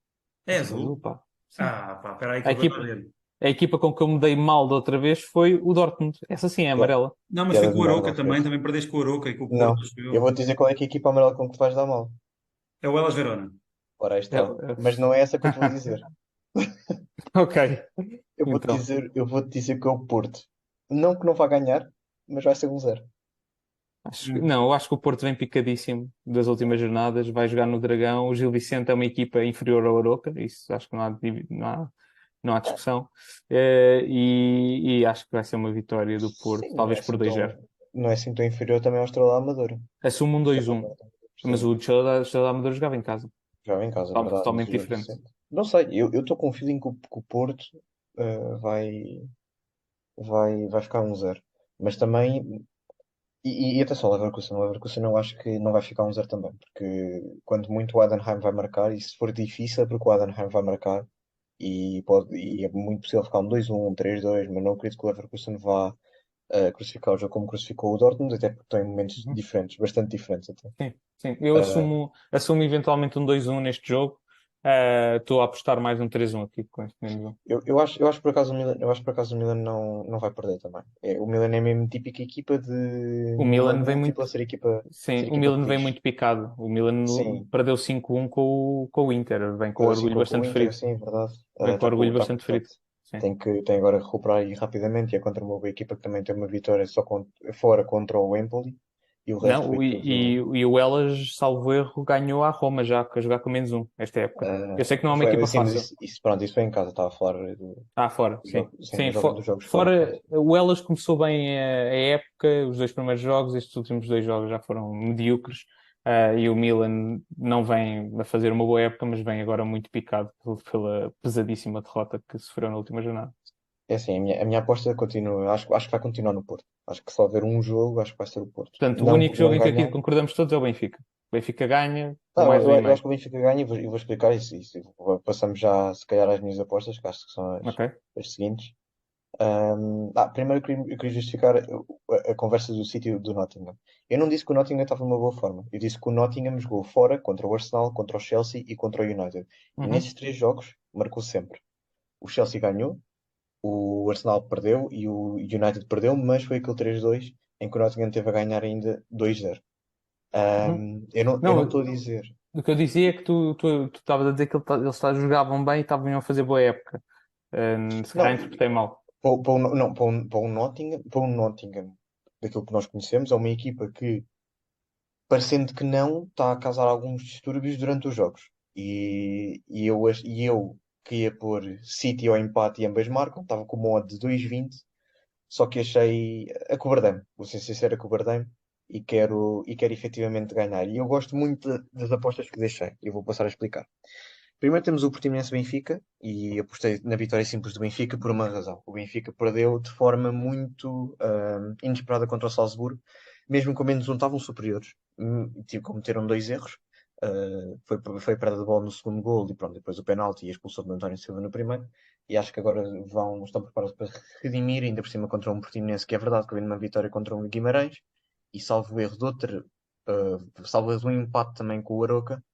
[SPEAKER 1] É
[SPEAKER 2] Acho que é
[SPEAKER 1] azul?
[SPEAKER 2] azul, pá. Sim.
[SPEAKER 1] Ah, pá, espera aí que
[SPEAKER 2] A
[SPEAKER 1] eu vou
[SPEAKER 2] equipa,
[SPEAKER 1] ver.
[SPEAKER 2] a equipa com que eu me dei mal da outra vez foi o Dortmund. Essa sim é
[SPEAKER 3] Yeah.
[SPEAKER 2] amarela.
[SPEAKER 1] Não, mas foi
[SPEAKER 3] Piada
[SPEAKER 1] com
[SPEAKER 3] de
[SPEAKER 1] o
[SPEAKER 3] merda,
[SPEAKER 1] Arouca
[SPEAKER 3] Alfredo.
[SPEAKER 1] também perdeste com o Arouca e com o Porto,
[SPEAKER 3] Não,
[SPEAKER 1] acho
[SPEAKER 3] eu
[SPEAKER 1] eu.
[SPEAKER 3] vou-te dizer qual é que é a equipa amarela com que tu vais dar mal.
[SPEAKER 1] É o Hellas Verona.
[SPEAKER 3] Ora, aí
[SPEAKER 2] É-
[SPEAKER 3] está.
[SPEAKER 2] é-
[SPEAKER 3] Mas não é essa que eu te vou dizer.
[SPEAKER 2] Ok,
[SPEAKER 3] Eu vou-te
[SPEAKER 2] então.
[SPEAKER 3] dizer, eu vou-te dizer que é o Porto. Não que não vá ganhar, mas vai ser um zero.
[SPEAKER 1] Hum.
[SPEAKER 2] Não, eu acho que o Porto vem picadíssimo das últimas jornadas, vai jogar no Dragão. O Gil Vicente é uma equipa inferior ao Aroca, isso acho que não há discussão. E acho que vai ser uma vitória do Porto,
[SPEAKER 3] Sim,
[SPEAKER 2] talvez por 2-0.
[SPEAKER 3] não é assim tão inferior também ao Estrela da Amadora.
[SPEAKER 2] Assumo um
[SPEAKER 3] O Estrela da
[SPEAKER 2] 2-1,
[SPEAKER 3] Amadora
[SPEAKER 2] mas
[SPEAKER 3] sim,
[SPEAKER 2] o Estrela da Amadora jogava em casa,
[SPEAKER 3] joga em casa, é verdade, mas o
[SPEAKER 2] totalmente
[SPEAKER 3] Gil
[SPEAKER 2] diferente.
[SPEAKER 3] Vicente. Não sei, eu estou com o feeling que o Porto vai ficar um zero. Mas também. E atenção, o Leverkusen eu acho que não vai ficar um zero também, porque quando muito o Adenheim vai marcar, e se for difícil é porque o Adenheim vai marcar, e é muito possível ficar um 2-1, um 3-2, mas não acredito que o Leverkusen vá crucificar o jogo como crucificou o Dortmund, até porque tem momentos diferentes, bastante diferentes até.
[SPEAKER 2] Sim, sim. Eu
[SPEAKER 3] Uh,
[SPEAKER 2] assumo eventualmente um 2-1 neste jogo. Estou a apostar mais um 3-1 aqui com este menos um.
[SPEAKER 3] Eu acho por acaso o Milan, eu acho por acaso o Milan não vai perder também. O Milan é mesmo típica equipa de
[SPEAKER 2] O
[SPEAKER 3] numa
[SPEAKER 2] Milan vem muito.
[SPEAKER 3] múltipla
[SPEAKER 2] Sim,
[SPEAKER 3] ser
[SPEAKER 2] o
[SPEAKER 3] equipa
[SPEAKER 2] Milan
[SPEAKER 3] que
[SPEAKER 2] vem
[SPEAKER 3] diz.
[SPEAKER 2] muito picado. O Milan
[SPEAKER 3] Sim,
[SPEAKER 2] perdeu 5-1 com o Inter. Vem com o
[SPEAKER 3] perdeu assim
[SPEAKER 2] orgulho
[SPEAKER 3] com o
[SPEAKER 2] bastante
[SPEAKER 3] Inter,
[SPEAKER 2] ferido.
[SPEAKER 3] sim, é verdade.
[SPEAKER 2] Vem com o orgulho
[SPEAKER 3] Tá,
[SPEAKER 2] bastante ferido.
[SPEAKER 3] pronto.
[SPEAKER 2] Sim.
[SPEAKER 3] Tem agora que recuperar aí rapidamente e é contra uma boa equipa que também tem uma vitória fora contra o Empoli e o resto
[SPEAKER 2] Não,
[SPEAKER 3] foi
[SPEAKER 2] e,
[SPEAKER 3] tudo.
[SPEAKER 2] e, e o Elas, salvo erro, ganhou à Roma já, a jogar com menos um esta época. Eu sei que não é uma
[SPEAKER 3] Foi
[SPEAKER 2] equipa
[SPEAKER 3] assim, mas
[SPEAKER 2] fácil.
[SPEAKER 3] pronto, isso foi em casa, estava a falar
[SPEAKER 2] Fora,
[SPEAKER 3] do
[SPEAKER 2] sim.
[SPEAKER 3] jogo, sim,
[SPEAKER 2] Sim,
[SPEAKER 3] dos jogos fora, pronto.
[SPEAKER 2] fora, o Elas começou bem a época, os dois primeiros jogos, estes últimos dois jogos já foram medíocres, e o Milan não vem a fazer uma boa época, mas vem agora muito picado pela pesadíssima derrota que sofreu na última jornada.
[SPEAKER 3] É assim, a minha aposta continua, acho que vai continuar no Porto. Acho que só haver um jogo, acho que vai ser o Porto.
[SPEAKER 2] Portanto, o
[SPEAKER 3] Não
[SPEAKER 2] único
[SPEAKER 3] por
[SPEAKER 2] jogo
[SPEAKER 3] não
[SPEAKER 2] em que aqui
[SPEAKER 3] ganhar.
[SPEAKER 2] concordamos todos é o Benfica. O Benfica ganha por
[SPEAKER 3] Não,
[SPEAKER 2] mais um e
[SPEAKER 3] eu
[SPEAKER 2] meio.
[SPEAKER 3] acho que o Benfica ganha e vou explicar isso. Passamos já, se calhar, às minhas apostas, que acho que são
[SPEAKER 2] Ok?
[SPEAKER 3] as seguintes. Primeiro eu queria justificar a conversa do City do Nottingham. Eu não disse que o Nottingham estava numa boa forma. Eu disse que o Nottingham jogou fora contra o Arsenal, contra o Chelsea e contra o United. E
[SPEAKER 2] Uhum.
[SPEAKER 3] nesses três jogos marcou sempre. O Chelsea ganhou, o Arsenal perdeu e o United perdeu, mas foi aquele 3-2 em que o Nottingham teve a ganhar ainda 2-0.
[SPEAKER 2] Uhum.
[SPEAKER 3] Eu não estou a
[SPEAKER 2] Não,
[SPEAKER 3] dizer.
[SPEAKER 2] o que eu dizia é que tu estavas a dizer que eles jogavam bem e estavam a fazer boa época. Se calhar
[SPEAKER 3] Não,
[SPEAKER 2] interpretei mal.
[SPEAKER 3] para um Nottingham, daquilo que nós conhecemos, é uma equipa que, parecendo que não, está a causar alguns distúrbios durante os jogos. E eu que ia pôr City ao empate e ambas marcam, estava com uma odd de 2,20, só que achei acobardei-me, vou ser sincero, acobardei-me e quero efetivamente ganhar. E eu gosto muito das apostas que deixei, eu vou passar a explicar. Primeiro temos o Portimonense-Benfica e apostei na vitória simples do Benfica por uma razão. O Benfica perdeu de forma muito inesperada contra o Salzburgo, mesmo com menos um estavam superiores. Cometeram dois erros. Foi a perda de bola no segundo gol e pronto, depois o penalti e a expulsão de António Silva no primeiro. E acho que agora estão preparados para redimir, ainda por cima contra um Portimonense que é verdade que vem numa vitória contra um Guimarães e salvo erro de um empate também com o Aroca,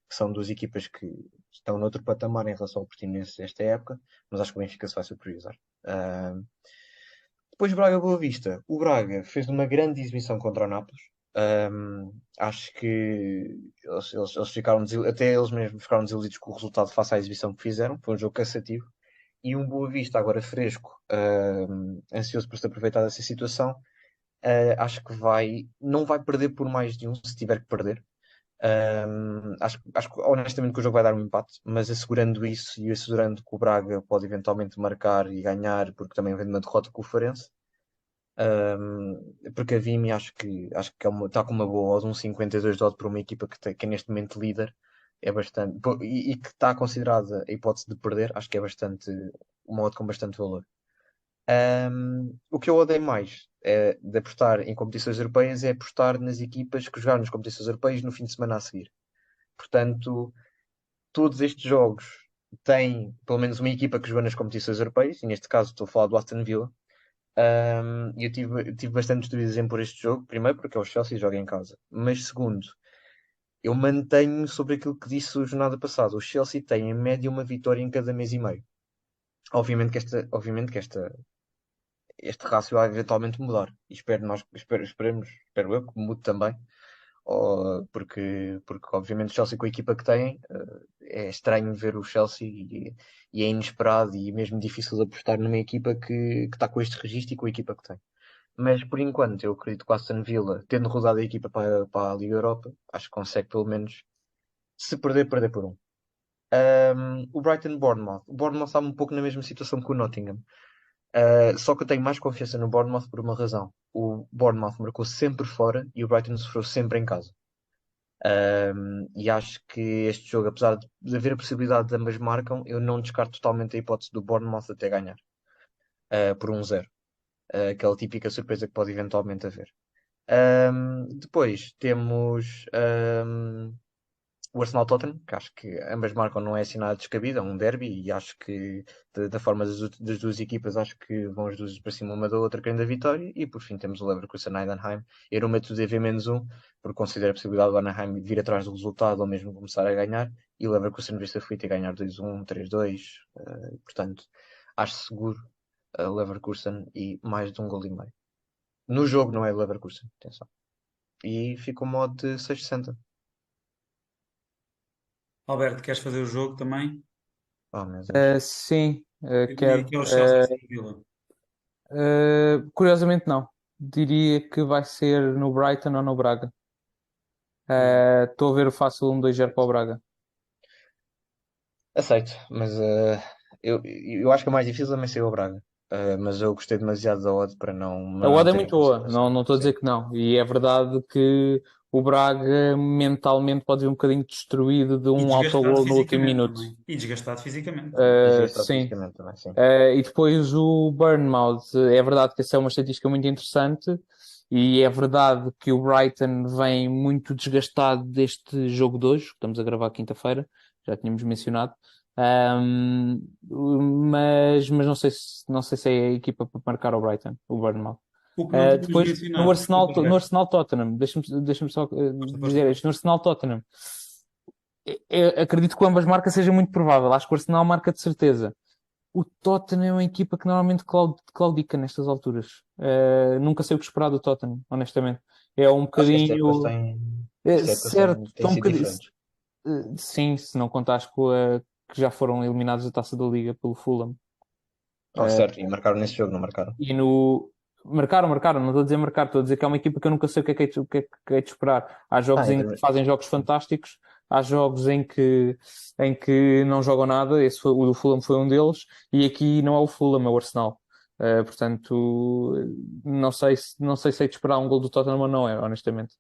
[SPEAKER 3] que são duas equipas que estão noutro patamar em relação ao Portimonense desta época, mas acho que o Benfica se vai superiorizar. Uh, Depois Braga Boa Vista. O Braga fez uma grande exibição contra o Nápoles. Acho que eles ficaram até eles mesmos ficaram desiludidos com o resultado face à exibição que fizeram. Foi um jogo cansativo. E um Boa Vista agora fresco, ansioso por se aproveitar dessa situação. Acho que não vai perder por mais de um se tiver que perder. Acho honestamente que o jogo vai dar um empate, mas assegurando isso e assegurando que o Braga pode eventualmente marcar e ganhar, porque também vem de uma derrota com o Farense, porque a Vimy acho que está com uma boa odd, um 52 de odd para uma equipa que é neste momento líder, é bastante, e que está considerada a hipótese de perder, acho que é bastante, uma odd com bastante valor. O que eu odeio mais de apostar em competições europeias é apostar nas equipas que jogaram nas competições europeias no fim de semana a seguir. Portanto, todos estes jogos têm pelo menos uma equipa que jogou nas competições europeias, e neste caso estou a falar do Aston Villa. E eu tive bastantes dúvidas em pôr este jogo, primeiro porque é o Chelsea e joga em casa, mas segundo, eu mantenho sobre aquilo que disse a jornada passada. O Chelsea tem em média uma vitória em cada mês e meio. Obviamente que este rácio vai eventualmente mudar. E espero eu que mude também. Porque obviamente o Chelsea com a equipa que tem, é estranho ver o Chelsea e é inesperado e mesmo difícil de apostar numa equipa que está com este registro e com a equipa que tem. Mas por enquanto eu acredito que o Aston Villa, tendo rodado a equipa para a Liga Europa, acho que consegue pelo menos, se perder por um. O Brighton Bournemouth. O Bournemouth está um pouco na mesma situação que o Nottingham. Só que eu tenho mais confiança no Bournemouth por uma razão. O Bournemouth marcou sempre fora e o Brighton sofreu sempre em casa. E acho que este jogo, apesar de haver a possibilidade de ambas marcam, eu não descarto totalmente a hipótese do Bournemouth até ganhar por 1-0. Aquela típica surpresa que pode eventualmente haver. Depois temos o Arsenal-Tottenham, que acho que ambas marcam, não é assim nada descabido, é um derby, e acho que da forma das duas equipas, acho que vão as duas para cima uma da outra querendo a vitória. E por fim temos o Leverkusen-Heidenheim. Eu não meto o DV-1, porque considero a possibilidade do Heidenheim vir atrás do resultado ou mesmo começar a ganhar, e o Leverkusen ver-se aflito e ganhar 2-1, 3-2, portanto, acho seguro a Leverkusen e mais de um gol e meio. No jogo não é Leverkusen, atenção. E fica o modo de 660.
[SPEAKER 1] Alberto, queres fazer o jogo também?
[SPEAKER 3] Oh, meu Deus.
[SPEAKER 2] Sim,
[SPEAKER 1] Eu diria
[SPEAKER 2] quero.
[SPEAKER 1] que é o Chelsea Aston Villa.
[SPEAKER 2] Curiosamente, não. Diria que vai ser no Brighton ou no Braga. Estou a ver o fácil 1-2-0 para o Braga.
[SPEAKER 3] Aceito, mas eu acho que é mais difícil também ser o Braga. Mas eu gostei demasiado da odd para
[SPEAKER 2] A
[SPEAKER 3] não
[SPEAKER 2] odd é
[SPEAKER 3] ter em
[SPEAKER 2] muito boa,
[SPEAKER 3] consideração.
[SPEAKER 2] não estou a
[SPEAKER 3] Sim,
[SPEAKER 2] dizer que não. E é verdade que o Braga mentalmente pode vir um bocadinho destruído de
[SPEAKER 1] E
[SPEAKER 2] um
[SPEAKER 1] desgastado
[SPEAKER 2] autogol no último
[SPEAKER 1] fisicamente
[SPEAKER 2] minuto.
[SPEAKER 1] também. E desgastado fisicamente.
[SPEAKER 3] e desgastado
[SPEAKER 2] Sim.
[SPEAKER 3] fisicamente também, sim.
[SPEAKER 2] E depois o Bournemouth, é verdade que essa é uma estatística muito interessante e é verdade que o Brighton vem muito desgastado deste jogo de hoje, que estamos a gravar quinta-feira, já tínhamos mencionado. Mas não sei se é a equipa para marcar o Brighton, o Bournemouth.
[SPEAKER 1] O que não tínhamos
[SPEAKER 2] Depois no
[SPEAKER 1] mencionado,
[SPEAKER 2] Arsenal,
[SPEAKER 1] desculpa,
[SPEAKER 2] no
[SPEAKER 1] Alberto.
[SPEAKER 2] Arsenal Tottenham, deixa-me só
[SPEAKER 1] Força, força,
[SPEAKER 2] dizer
[SPEAKER 1] força.
[SPEAKER 2] isto, no Arsenal Tottenham, acredito que ambas marcas seja muito provável, acho que o Arsenal marca de certeza. O Tottenham é uma equipa que normalmente claudica nestas alturas. Nunca sei o que esperar do Tottenham, honestamente. É um
[SPEAKER 3] Acho que
[SPEAKER 2] bocadinho.
[SPEAKER 3] esta época
[SPEAKER 2] Certo,
[SPEAKER 3] têm
[SPEAKER 2] estão um
[SPEAKER 3] sido
[SPEAKER 2] bocadinho.
[SPEAKER 3] diferentes.
[SPEAKER 2] Sim, se não contares com que já foram eliminados da Taça da Liga pelo Fulham.
[SPEAKER 3] Oh,
[SPEAKER 2] Eh,
[SPEAKER 3] certo, e marcaram nesse jogo, não marcaram?
[SPEAKER 2] e no. Marcaram, não estou a dizer marcar, estou a dizer que é uma equipa que eu nunca sei o que é de esperar. Há jogos
[SPEAKER 3] Ah,
[SPEAKER 2] em que fazem jogos fantásticos, há jogos em que não jogam nada, o do Fulham foi um deles, e aqui não é o Fulham, é o Arsenal. Portanto, não sei se é de esperar um gol do Tottenham ou não é, honestamente.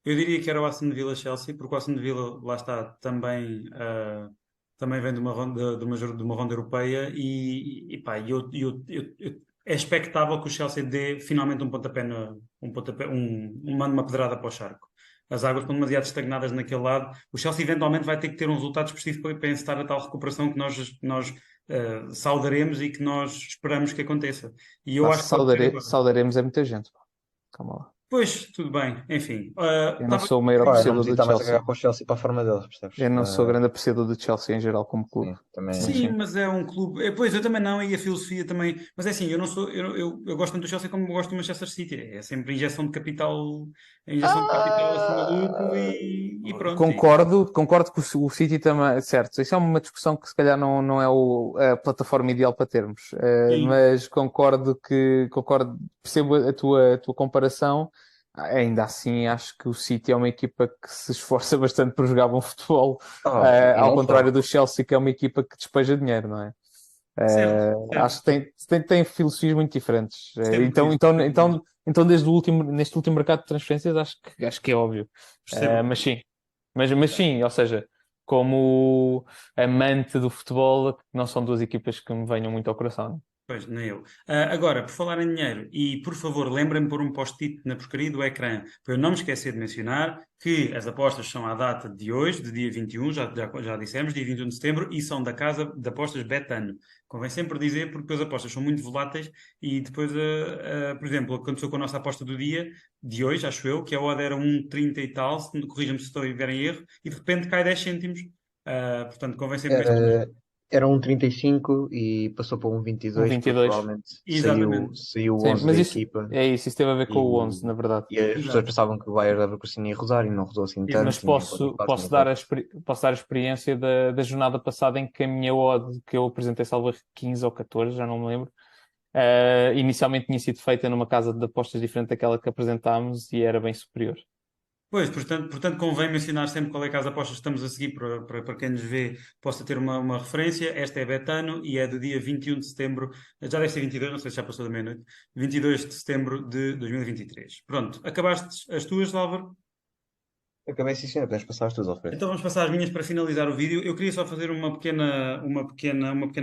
[SPEAKER 1] Eu diria que era o Aston Villa-Chelsea, porque o Aston Villa, lá está, também vem de uma ronda, de uma ronda europeia e pá, é expectável que o Chelsea dê finalmente um pontapé, mande uma pedrada para o charco. As águas estão demasiado estagnadas naquele lado. O Chelsea eventualmente vai ter que ter um resultado expressivo para encetar a tal recuperação que nós saudaremos e que nós esperamos que aconteça. E eu
[SPEAKER 2] Pá,
[SPEAKER 1] acho que pode ser agora.
[SPEAKER 2] saudaremos é muita gente. Pá. Calma lá.
[SPEAKER 1] Pois, tudo bem, enfim.
[SPEAKER 2] Eu não
[SPEAKER 1] Estava
[SPEAKER 2] sou o maior
[SPEAKER 3] Pá, eu não me
[SPEAKER 2] apreciador do
[SPEAKER 3] está mais a
[SPEAKER 2] Chelsea.
[SPEAKER 3] cagar para o Chelsea para a forma deles, percebes?
[SPEAKER 2] Eu não sou grande apreciador do Chelsea em geral como clube.
[SPEAKER 3] Sim, também
[SPEAKER 2] Mas
[SPEAKER 1] Sim,
[SPEAKER 2] sim.
[SPEAKER 1] mas é um clube. Pois, eu também não, e a filosofia também. Mas é assim, eu não sou. Eu gosto tanto do Chelsea como gosto do Manchester City. É sempre injeção de capital assim maluco e pronto.
[SPEAKER 2] Concordo que o City também, certo, isso é uma discussão que se calhar não é a plataforma ideal para termos.
[SPEAKER 1] Sim,
[SPEAKER 2] Mas concordo, percebo a tua comparação. Ainda assim, acho que o City é uma equipa que se esforça bastante por jogar bom futebol,
[SPEAKER 3] e
[SPEAKER 2] ao
[SPEAKER 3] não só.
[SPEAKER 2] contrário do Chelsea, que é uma equipa que despeja dinheiro, não é?
[SPEAKER 1] certo,
[SPEAKER 2] Acho que
[SPEAKER 1] certo.
[SPEAKER 2] tem filosofias muito diferentes.
[SPEAKER 1] Sempre
[SPEAKER 2] Então,
[SPEAKER 1] tive,
[SPEAKER 2] então,
[SPEAKER 1] sempre tive.
[SPEAKER 2] então, então neste último mercado de transferências, acho que é óbvio.
[SPEAKER 1] Percebo.
[SPEAKER 2] Mas sim, mas sim, ou seja, como amante do futebol, não são duas equipas que me venham muito ao coração. Né?
[SPEAKER 1] Pois, nem eu. Agora, por falar em dinheiro, e por favor, lembrem-me de pôr um post-it na porcaria do ecrã, para eu não me esquecer de mencionar que as apostas são à data de hoje, de dia 21, já dissemos, dia 21 de setembro, e são da casa de apostas Betano. Convém sempre dizer, porque as apostas são muito voláteis e depois, por exemplo, aconteceu com a nossa aposta do dia, de hoje, acho eu, que a odd era 1,30 e tal, corrija-me se estou a ver em erro, e de repente cai 10 cêntimos. Portanto, convém sempre mencionar.
[SPEAKER 3] Era um 35 e passou para um
[SPEAKER 2] Um
[SPEAKER 3] 22 porque
[SPEAKER 2] 22.
[SPEAKER 3] provavelmente
[SPEAKER 1] Exatamente,
[SPEAKER 3] saiu o
[SPEAKER 2] Sim,
[SPEAKER 3] 11
[SPEAKER 2] mas
[SPEAKER 3] da
[SPEAKER 2] isso
[SPEAKER 3] equipa
[SPEAKER 2] isso teve a ver com o 11,
[SPEAKER 3] e,
[SPEAKER 2] na verdade.
[SPEAKER 3] e as pessoas
[SPEAKER 1] exato,
[SPEAKER 3] pensavam que o Bayer Leverkusen ia rodar e não rodou assim
[SPEAKER 1] exato.
[SPEAKER 2] Mas
[SPEAKER 3] tanto, tinha contra
[SPEAKER 2] posso,
[SPEAKER 3] quase
[SPEAKER 2] posso
[SPEAKER 3] tinha
[SPEAKER 2] dar a,
[SPEAKER 3] feito.
[SPEAKER 2] experi- posso dar a experiência da jornada passada em que a minha odd, que eu apresentei, salvo erro, 15 ou 14, já não me lembro, inicialmente tinha sido feita numa casa de apostas diferente daquela que apresentámos e era bem superior.
[SPEAKER 1] Pois, portanto, convém mencionar sempre qual é que as apostas que estamos a seguir para quem nos vê possa ter uma referência. Esta é Betano e é do dia 21 de setembro, já deve ser 22, não sei se já passou da meia-noite, 22 de setembro de 2023. Pronto, acabaste as tuas, Álvaro?
[SPEAKER 3] Acabei sim, senhor. Podemos passar as tuas, Alfredo.
[SPEAKER 1] Então vamos passar as minhas para finalizar o vídeo. Eu queria só fazer uma pequena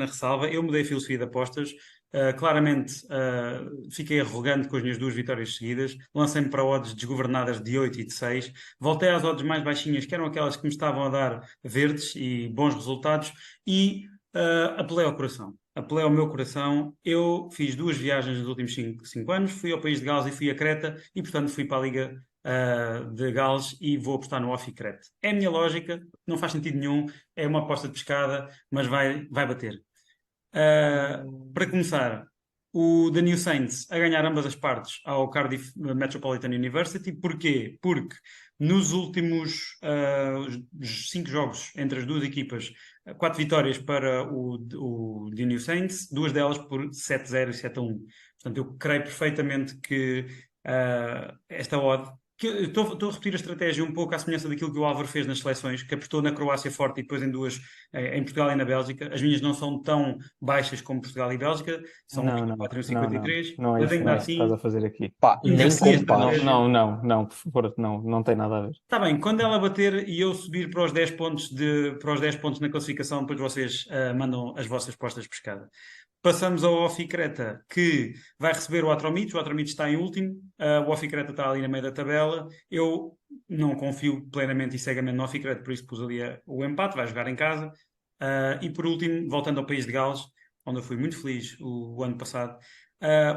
[SPEAKER 1] ressalva. Eu mudei a filosofia de apostas. Claramente, fiquei arrogante com as minhas duas vitórias seguidas. Lancei-me para odds desgovernadas de 8 e de 6. Voltei às odds mais baixinhas, que eram aquelas que me estavam a dar verdes e bons resultados. E apelei ao coração. Apelei ao meu coração. Eu fiz duas viagens nos últimos 5 anos. Fui ao país de Gales e fui a Creta. E, portanto, fui para a Liga de Gales e vou apostar no Oficret. É a minha lógica, não faz sentido nenhum, é uma aposta de pescada, mas vai bater. Para começar, o The New Saints a ganhar ambas as partes ao Cardiff Metropolitan University. Porquê? Porque nos últimos 5 jogos entre as duas equipas, 4 vitórias para o The New Saints, duas delas por 7-0 e 7-1. Portanto, eu creio perfeitamente que esta odd estou a repetir a estratégia um pouco à semelhança daquilo que o Álvaro fez nas seleções, que apostou na Croácia forte e depois em duas, em Portugal e na Bélgica. As minhas não são tão baixas como Portugal e Bélgica, são
[SPEAKER 2] Não, não,
[SPEAKER 1] 4 e
[SPEAKER 2] não, não.
[SPEAKER 1] 53,
[SPEAKER 2] Não é
[SPEAKER 1] mas
[SPEAKER 2] isso,
[SPEAKER 1] ainda
[SPEAKER 2] não é isso que estás
[SPEAKER 1] assim,
[SPEAKER 2] a fazer aqui.
[SPEAKER 3] Pá,
[SPEAKER 1] ainda
[SPEAKER 3] nem
[SPEAKER 1] assim a
[SPEAKER 3] compares.
[SPEAKER 1] estratégia.
[SPEAKER 2] Não, por favor, não tem nada a ver.
[SPEAKER 1] Está bem, quando ela bater e eu subir para os 10 pontos, para os 10 pontos na classificação, depois vocês mandam as vossas postas de pescada. Passamos ao Oficreta, que vai receber o Atromitos. O Atromitos está em último. O Oficreta está ali na meio da tabela. Eu não confio plenamente e cegamente no Oficreta, por isso pus ali o empate. Vai jogar em casa. E por último, voltando ao país de Gales, onde eu fui muito feliz o ano passado,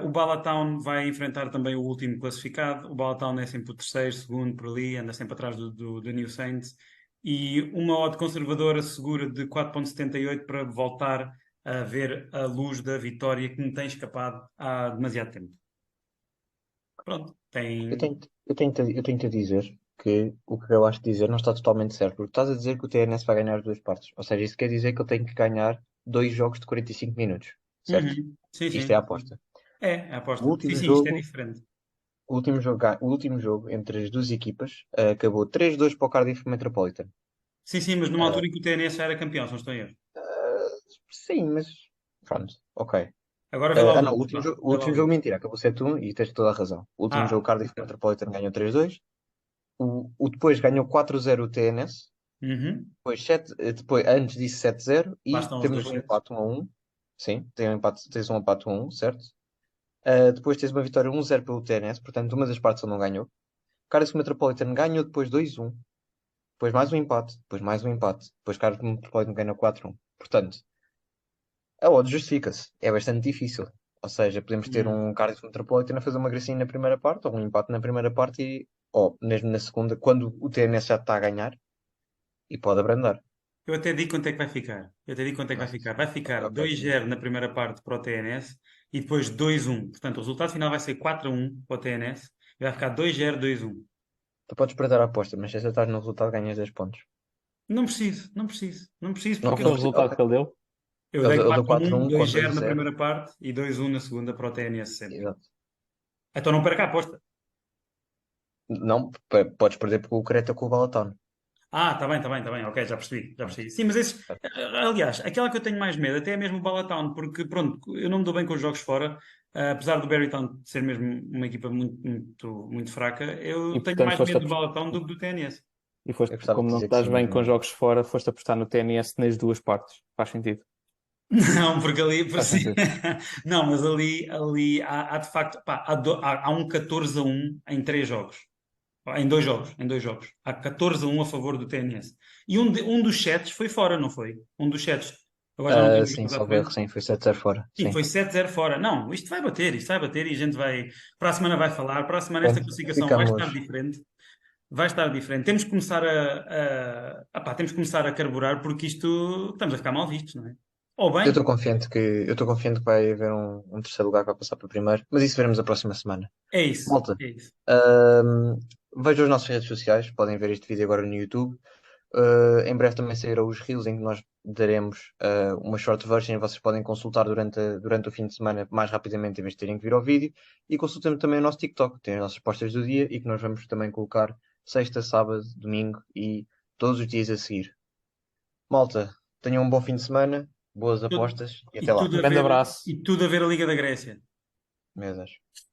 [SPEAKER 1] o Ballatown vai enfrentar também o último classificado. O Ballatown é sempre o terceiro, segundo, por ali, anda sempre atrás do New Saints. E uma odd conservadora segura de 4,78 para voltar a ver a luz da vitória que me tem escapado há demasiado tempo. Pronto,
[SPEAKER 3] Eu
[SPEAKER 1] tem.
[SPEAKER 3] tenho, eu tenho-te a dizer que o que eu acho de dizer não está totalmente certo, porque estás a dizer que o TNS vai ganhar as duas partes. Ou seja, isso quer dizer que eu tenho que ganhar dois jogos de 45 minutos, certo?
[SPEAKER 1] Uhum. Sim,
[SPEAKER 3] Isto é a
[SPEAKER 1] sim.
[SPEAKER 3] aposta.
[SPEAKER 1] É a
[SPEAKER 3] O
[SPEAKER 1] aposta. Sim,
[SPEAKER 3] último
[SPEAKER 1] sim, isto é
[SPEAKER 3] jogo,
[SPEAKER 1] diferente.
[SPEAKER 3] o último jogo entre as duas equipas acabou 3-2 para o Cardiff Metropolitan.
[SPEAKER 1] Sim, sim, mas numa
[SPEAKER 3] Ah,
[SPEAKER 1] altura em que o TNS já era campeão, se não estou em erro.
[SPEAKER 3] ah, sim, mas pronto, ok.
[SPEAKER 1] Agora vê lá os
[SPEAKER 3] Não,
[SPEAKER 1] outros, vá.
[SPEAKER 3] o
[SPEAKER 1] Vê lá
[SPEAKER 3] último
[SPEAKER 1] os
[SPEAKER 3] jogo,
[SPEAKER 1] outros.
[SPEAKER 3] mentira, acabou 7-1 e tens toda a razão. O último jogo,
[SPEAKER 1] Ah,
[SPEAKER 3] Cardiff
[SPEAKER 1] ok.
[SPEAKER 3] Metropolitan ganhou 3-2. O depois ganhou 4-0 o TNS.
[SPEAKER 1] Uhum.
[SPEAKER 3] Depois, antes disso 7-0
[SPEAKER 1] Lá
[SPEAKER 3] e
[SPEAKER 1] estão os
[SPEAKER 3] temos
[SPEAKER 1] dois
[SPEAKER 3] um
[SPEAKER 1] sets.
[SPEAKER 3] empate 1-1. Sim, tens um empate 1-1, certo? Depois tens uma vitória 1-0 pelo TNS, portanto, uma das partes ele não ganhou. Cardiff Metropolitan ganhou depois 2-1, depois mais um empate, depois mais um empate, depois Cardiff Metropolitan ganhou 4-1. Portanto, a odd justifica-se. É bastante difícil. Ou seja, podemos ter
[SPEAKER 1] Hum.
[SPEAKER 3] um Cardiff Metropolitan a fazer uma gracinha na primeira parte, ou um empate na primeira parte, ou mesmo na segunda, quando o TNS já está a ganhar, e pode abrandar.
[SPEAKER 1] Eu até digo quanto é que vai ficar. Eu até digo quanto é que vai
[SPEAKER 3] Nossa.
[SPEAKER 1] ficar. Vai ficar
[SPEAKER 3] Ok,
[SPEAKER 1] 2-0 na primeira parte para o TNS e depois 2-1. Portanto, o resultado final vai ser 4-1 para o TNS e vai ficar 2-0, 2-1.
[SPEAKER 3] tu podes perder a aposta, mas se acertares no resultado, ganhas 10 pontos.
[SPEAKER 1] Não preciso, não preciso, não preciso
[SPEAKER 2] Qual
[SPEAKER 1] porque
[SPEAKER 3] Não
[SPEAKER 2] foi o
[SPEAKER 3] precisa.
[SPEAKER 2] resultado
[SPEAKER 3] Ok.
[SPEAKER 2] que ele deu?
[SPEAKER 1] eu dei
[SPEAKER 3] Ele deu
[SPEAKER 1] 4-1,
[SPEAKER 3] 4-1 com
[SPEAKER 1] 2-0 na
[SPEAKER 3] 2-0.
[SPEAKER 1] primeira parte e 2-1 na segunda para o TNS sempre.
[SPEAKER 3] Exato.
[SPEAKER 1] Então não perca a aposta.
[SPEAKER 3] Não, podes perder com o Creta com o Balaton.
[SPEAKER 1] Ah, está bem, está bem, está bem. Ok, já percebi, já percebi. Sim, mas esses, aliás, aquela que eu tenho mais medo até é mesmo o Ballatown, porque pronto, eu não me dou bem com os jogos fora, apesar do Barrytown ser mesmo uma equipa muito, muito, muito fraca,
[SPEAKER 2] E
[SPEAKER 1] eu tenho
[SPEAKER 2] portanto
[SPEAKER 1] mais medo do Ballatown do que do TNS.
[SPEAKER 2] e
[SPEAKER 3] Eu
[SPEAKER 2] foste,
[SPEAKER 3] gostava de
[SPEAKER 2] como não
[SPEAKER 3] dizer que
[SPEAKER 2] estás
[SPEAKER 3] sim,
[SPEAKER 2] bem
[SPEAKER 3] mas
[SPEAKER 2] com
[SPEAKER 3] não.
[SPEAKER 2] jogos fora, foste apostar no TNS nas duas partes. Faz sentido.
[SPEAKER 1] Não, porque ali, por
[SPEAKER 2] Faz
[SPEAKER 1] si,
[SPEAKER 2] sentido.
[SPEAKER 1] não, mas ali há de facto, pá, há um 14-1 em 3 jogos. Em dois jogos. Há 14-1 a favor do TNS. E um dos sets foi fora, não foi? Um dos sets. Agora já não tenho os
[SPEAKER 3] Sim,
[SPEAKER 1] jogos à
[SPEAKER 3] salvo erro,
[SPEAKER 1] frente.
[SPEAKER 3] sim, foi 7-0 fora.
[SPEAKER 1] Sim,
[SPEAKER 3] Sim.
[SPEAKER 1] foi 7-0 fora. Não, isto vai bater e a gente vai. Para a semana vai falar. Para a semana esta
[SPEAKER 3] Pronto,
[SPEAKER 1] classificação vai estar
[SPEAKER 3] ficamos.
[SPEAKER 1] diferente. Vai estar diferente. Temos que começar temos que começar a carburar porque isto estamos a ficar mal vistos, não é? Ou bem,
[SPEAKER 3] Eu estou confiante que vai haver um terceiro lugar que vai passar para o primeiro, mas isso veremos a próxima semana.
[SPEAKER 1] é isso.
[SPEAKER 3] Malta,
[SPEAKER 1] É isso.
[SPEAKER 3] ahm, vejam as nossas redes sociais, podem ver este vídeo agora no YouTube. Em breve também sairão os reels em que nós daremos uma short version e vocês podem consultar durante o fim de semana mais rapidamente em vez de terem que vir ao vídeo. E consultem também o nosso TikTok, tem as nossas postas do dia e que nós vamos também colocar sexta, sábado, domingo e todos os dias a seguir. Malta, tenham um bom fim de semana, boas
[SPEAKER 1] Tudo-
[SPEAKER 3] apostas e
[SPEAKER 1] E
[SPEAKER 3] até lá.
[SPEAKER 1] tudo a
[SPEAKER 2] Grande
[SPEAKER 1] ver,
[SPEAKER 2] abraço.
[SPEAKER 1] e tudo a ver a Liga da Grécia.
[SPEAKER 3] Mesas.